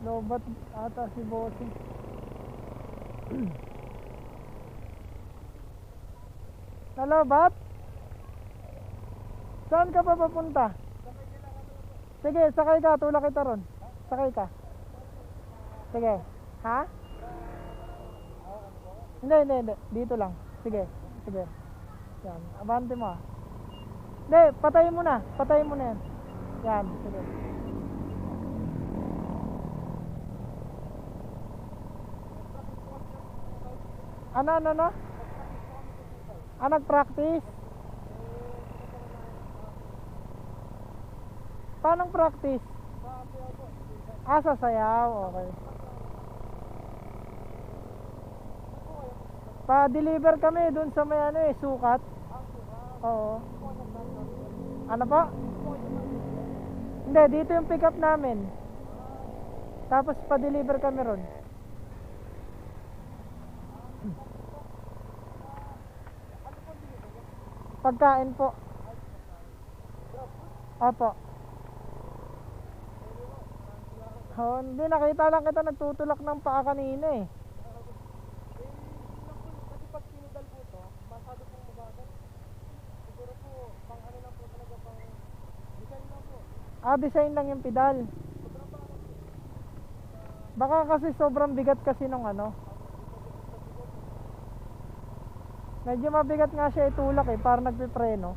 Lobat ata si Bossing. Nalobat? Saan ka pa papunta? Sige, sakay ka, tulak kita ron. Sakay ka. Sige. Ha? Hindi. Dito lang. Sige. Yan, abante mo. Hindi, patayin mo na. Patayin mo na yan. Yan, sige. Ano? Nag-practice? Paano practice? Sa sayaw, okay. Pa-deliver kami dun sa may sukat. Oo. Ano pa? Hindi, dito yung pick up namin. Tapos pa-deliver kami ron. Pagkain po. Opo. Hindi, nakita lang kita nagtutulak ng paa kanina eh. Kasi pag sinudal po ito, masyado pong mabagal. Siguro po, pang ano lang po talaga, pang design lang po. Design lang yung pedal. Baka kasi sobrang bigat kasi nung medyo mabigat nga siya itulak eh, para nagpipreno.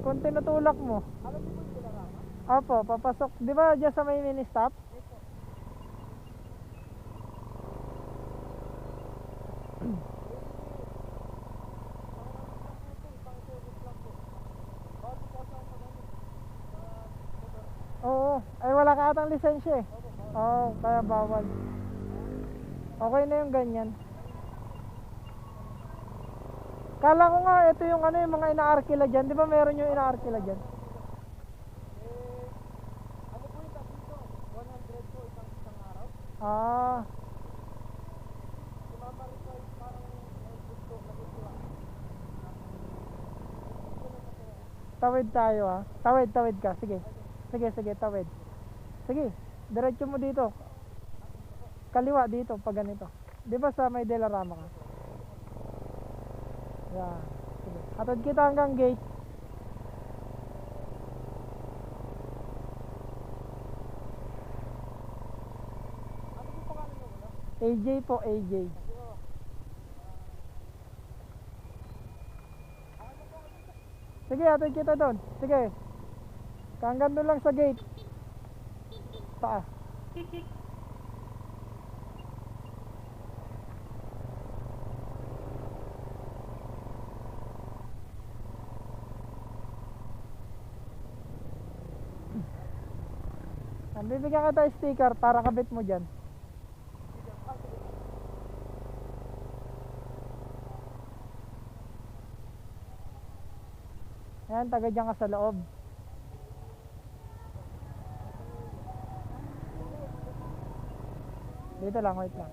Kung tinutulak mo. Alam mo po yung Dilarama? Opo, papasok. Di ba dyan sa may mini stop? Oo, ay wala ka atang lisensya eh. Oo, kaya bawal. Okay na yung ganyan. Kala ko nga ito yung yung mga inaarkila dyan. Di ba meron yung inaarkila dyan? Ano po yung tabi ito? 100 po isang araw? Si Mama Rita parang gusto na gusto. Tawid tayo ha. Tawid ka. Sige, tawid. Sige, diretso mo dito. Kaliwa dito pag ganito. Di ba sa may Dilarama ka? Yan. Sige. Hatid kita hanggang gate. Ano po pangalan mo muna? AJ po, AJ. Sige, hatid kita doon. Sige. Hanggang doon lang sa gate. Paa. Bibigyan kita sticker para kabit mo dyan. Yan, taga dyan ka sa loob. Dito lang, wait lang.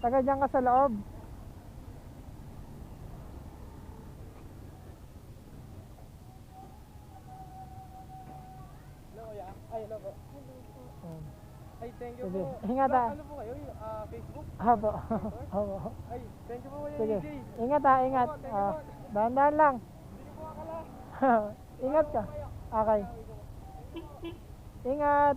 Taga dyan ka sa loob. Hello po. Ay, thank you Sige. po. Ingat ha. Ano po kayo? Facebook? Opo. Opo. Ay, thank you po kayo, Sige. AJ. Ingat ha, ingat. Opo, thank you po. Dahan-dahan lang. Hindi niyo po akala. Ingat ka. Okay. Ingat.